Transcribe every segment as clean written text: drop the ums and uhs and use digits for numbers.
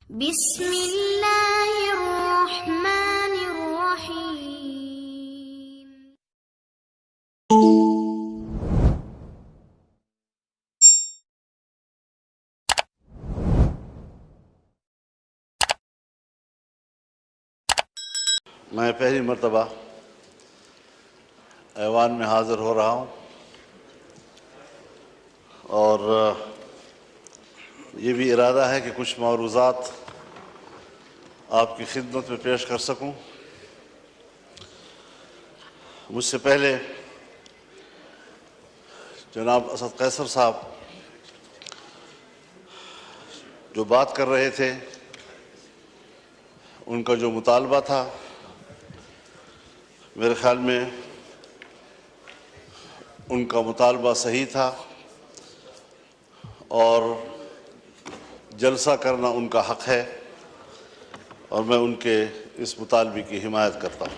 बिस्मिल्लाहिर्रहमानिर्रहीम। मैं पहली मर्तबा ऐवान में हाज़िर हो रहा हूँ और ये भी इरादा है कि कुछ मौरूज़ात आपकी खिदमत में पेश कर सकूँ। मुझसे पहले जनाब असद कैसर साहब जो बात कर रहे थे, उनका जो मुतालबा था मेरे ख्याल में उनका मुतालबा सही था और जलसा करना उनका हक़ है और मैं उनके इस मुतालबे की हिमायत करता हूँ।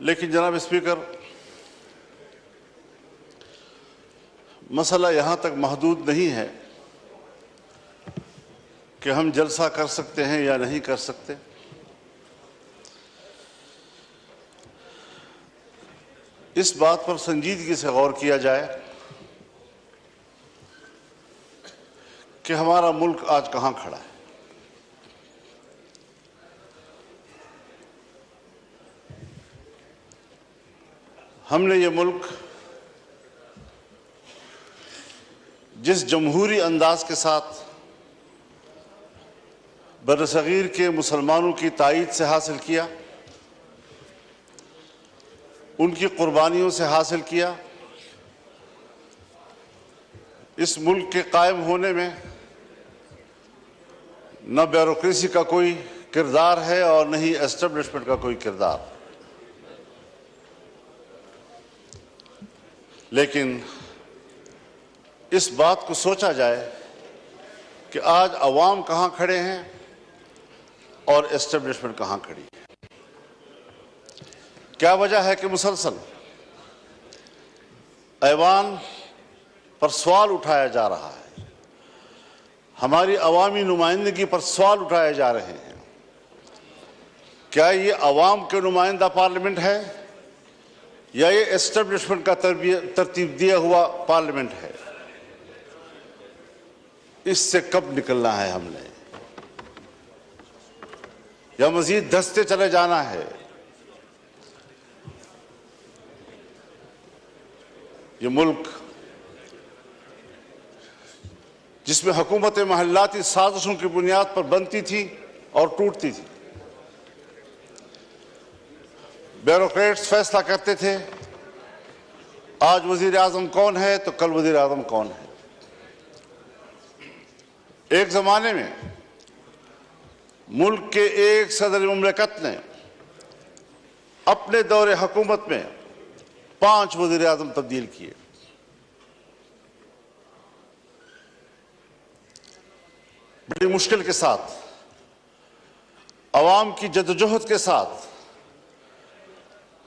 लेकिन जनाब स्पीकर, मसला यहाँ तक महदूद नहीं है कि हम जलसा कर सकते हैं या नहीं कर सकते। इस बात पर संजीदगी से गौर किया जाए कि हमारा मुल्क आज कहाँ खड़ा है। हमने ये मुल्क जिस जमहूरी अंदाज के साथ बरसगीर के मुसलमानों की ताईद से हासिल किया, उनकी कुर्बानियों से हासिल किया, इस मुल्क के कायम होने में न ब्यूरोक्रेसी का कोई किरदार है और न ही एस्टेब्लिशमेंट का कोई किरदार। लेकिन इस बात को सोचा जाए कि आज अवाम कहाँ खड़े हैं और एस्टेब्लिशमेंट कहाँ खड़ी है। क्या वजह है कि मुसलसल ऐवान पर सवाल उठाया जा रहा है, हमारी अवामी नुमाइंदगी पर सवाल उठाए जा रहे हैं। क्या ये अवाम के नुमाइंदा पार्लियामेंट है या ये एस्टेब्लिशमेंट का तरतीब दिया हुआ पार्लियामेंट है? इससे कब निकलना है हमने, या मजीद धंसते चले जाना है? ये मुल्क जिसमें हुकूमत महल्लाती साजिशों की बुनियाद पर बनती थी और टूटती थी, ब्यूरोक्रेट्स फैसला करते थे आज वजीर आजम कौन है तो कल वजीर आजम कौन है। एक जमाने में मुल्क के एक सदर मुमलिकत ने अपने दौरे हुकूमत में 5 वजीर आजम तब्दील किए। बड़ी मुश्किल के साथ, अवाम की जद्दोजहद के साथ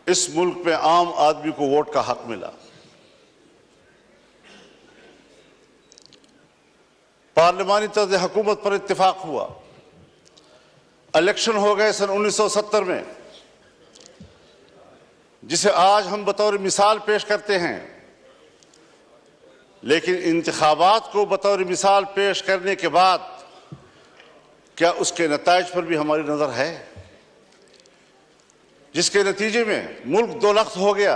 इस मुल्क में आम आदमी को वोट का हक मिला। पार्लिमानी तर्ज हुकूमत पर इत्तेफाक हुआ। इलेक्शन हो गए सन 1970 में, जिसे आज हम बतौर मिसाल पेश करते हैं। लेकिन इंतखाबात को बतौर मिसाल पेश करने के बाद क्या उसके नताइज पर भी हमारी नजर है, जिसके नतीजे में मुल्क दो लख्त हो गया,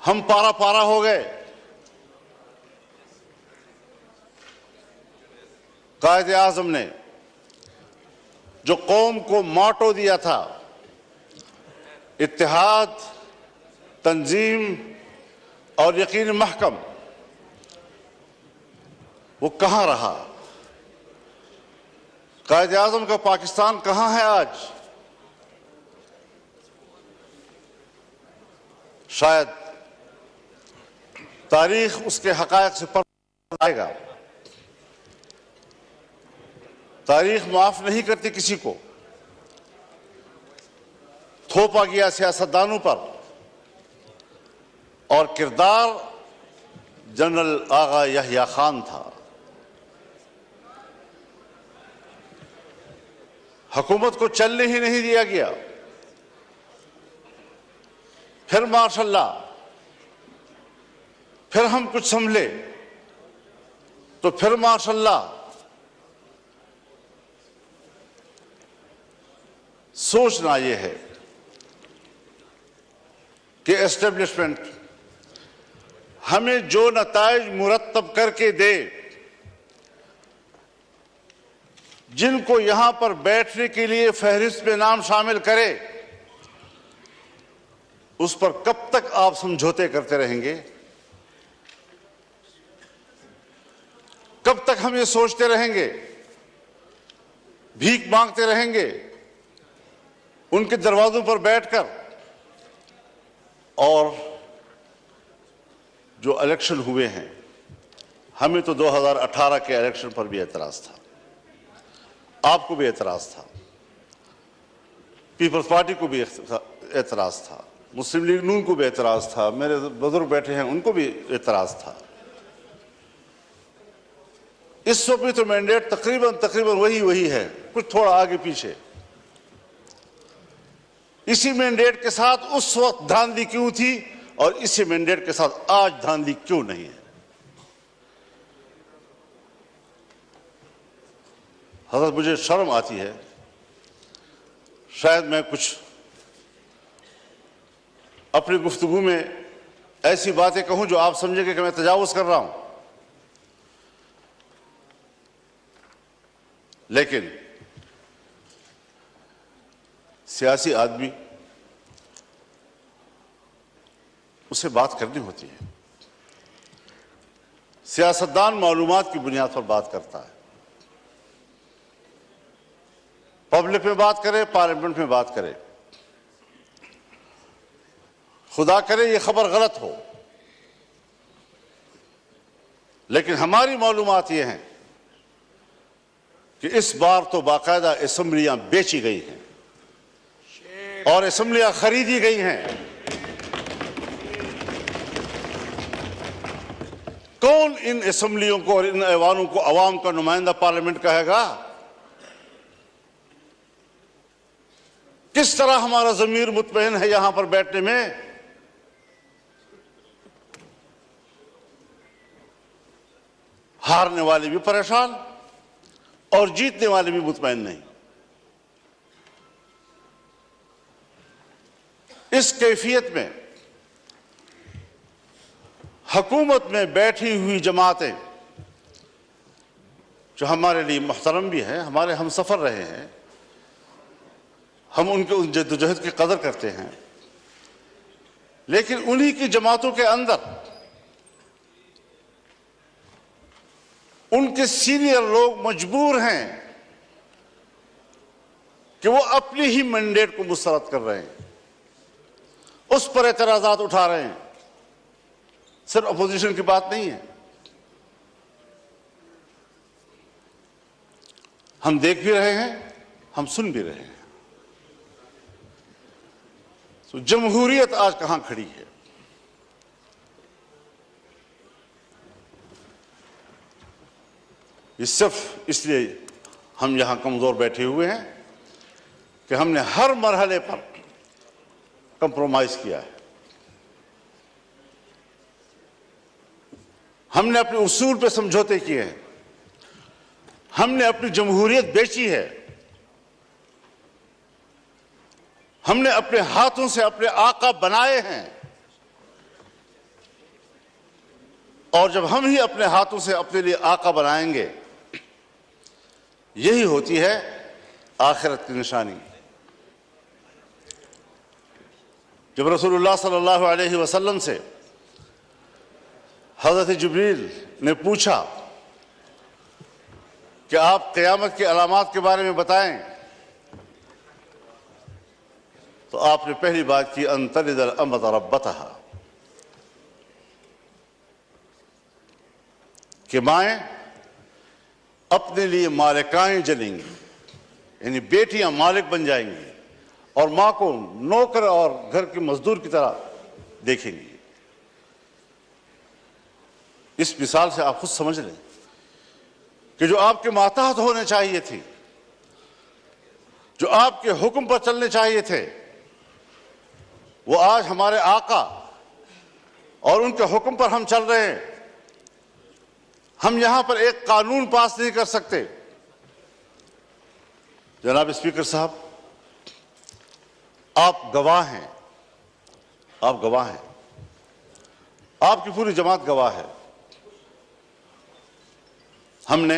हम पारा पारा हो गए। कायद आज़म ने जो कौम को मोटो दिया था, इत्तेहाद, तंजीम और यकीन महकम, वो कहाँ रहा? कायद आज़म का पाकिस्तान कहाँ है आज? शायद तारीख उसके हक़ाइक़ से पर आएगा। तारीख माफ नहीं करती किसी को। थोपा गया सियासतदानों पर और किरदार जनरल आगा यहया खान था। हुकूमत को चलने ही नहीं दिया गया। फिर माशाल्लाह फिर हम कुछ संभले तो फिर माशाल्लाह सोचना यह है कि एस्टेब्लिशमेंट हमें जो नताइज मुरत्तब करके दे, जिनको यहां पर बैठने के लिए फहरिस्त में नाम शामिल करे, उस पर कब तक आप समझौते करते रहेंगे? कब तक हम ये सोचते रहेंगे, भीख मांगते रहेंगे उनके दरवाजों पर बैठकर? और जो इलेक्शन हुए हैं, हमें तो 2018 के इलेक्शन पर भी एतराज था, आपको भी एतराज था, पीपल्स पार्टी को भी एतराज था, मुस्लिम लीग नून को भी एतराज था, मेरे बुजुर्ग बैठे हैं उनको भी एतराज था। इस वक्त भी तो मैंडेट तकरीबन वही है, कुछ थोड़ा आगे पीछे। इसी मैंडेट के साथ उस वक्त धांधली क्यों थी और इसी मैंडेट के साथ आज धांधली क्यों नहीं है? हज़रत, मुझे शर्म आती है, शायद मैं कुछ अपनी गुफ्तगू में ऐसी बातें कहूं जो आप समझेंगे कि मैं तजावुज़ कर रहा हूं, लेकिन सियासी आदमी, उसे बात करनी होती है। सियासतदान मालूमात की बुनियाद पर बात करता है, पब्लिक में बात करे, पार्लियामेंट में बात करे। खुदा करे ये खबर गलत हो, लेकिन हमारी मालूमात ये हैं कि इस बार तो बाकायदा असेंबलियां बेची गई हैं और असेंबलियां खरीदी गई हैं। कौन इन असेंबलियों को और इन ऐवानों को अवाम का नुमाइंदा पार्लियामेंट कहेगा? किस तरह हमारा ज़मीर मुतमईन है यहां पर बैठने में? हारने वाले भी परेशान और जीतने वाले भी मुतमईन नहीं। इस कैफियत में हुकूमत में बैठी हुई जमातें, जो हमारे लिए मुहतरम भी हैं, हमारे हमसफर रहे हैं, हम उनके उन जद्दोजहद की कदर करते हैं, लेकिन उन्हीं की जमातों के अंदर उनके सीनियर लोग मजबूर हैं कि वो अपनी ही मैंडेट को मुस्तरद कर रहे हैं, उस पर एतराजात उठा रहे हैं। सिर्फ अपोजिशन की बात नहीं है, हम देख भी रहे हैं, हम सुन भी रहे हैं। तो जमहूरियत आज कहां खड़ी है? ये सिर्फ इसलिए हम यहां कमजोर बैठे हुए हैं कि हमने हर मरहले पर कंप्रोमाइज किया है, हमने अपने उसूल पे समझौते किए हैं, हमने अपनी जमहूरियत बेची है, हमने अपने हाथों से अपने आका बनाए हैं, और जब हम ही अपने हाथों से अपने लिए आका बनाएंगे, यही होती है आखिरत की निशानी। जब रसूलुल्लाह सल्लल्लाहु अलैहि वसल्लम से हज़रत जिब्रील ने पूछा कि आप क़यामत की अलामात के बारे में बताएं, तो आपने पहली बात की अन तलिदल अमत रब्बतहा, कि माएँ अपने लिए मालिकाएं जलेंगी, यानी बेटियां मालिक बन जाएंगी और मां को नौकर और घर के मजदूर की तरह देखेंगी। इस मिसाल से आप खुद समझ लें कि जो आपके मातहत होने चाहिए थे, जो आपके हुक्म पर चलने चाहिए थे, वो आज हमारे आका और उनके हुक्म पर हम चल रहे हैं। हम यहां पर एक कानून पास नहीं कर सकते। जनाब स्पीकर साहब, आप गवाह हैं, आप गवाह हैं, आपकी पूरी जमात गवाह है। हमने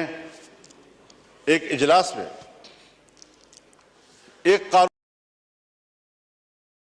एक इजलास में एक कानून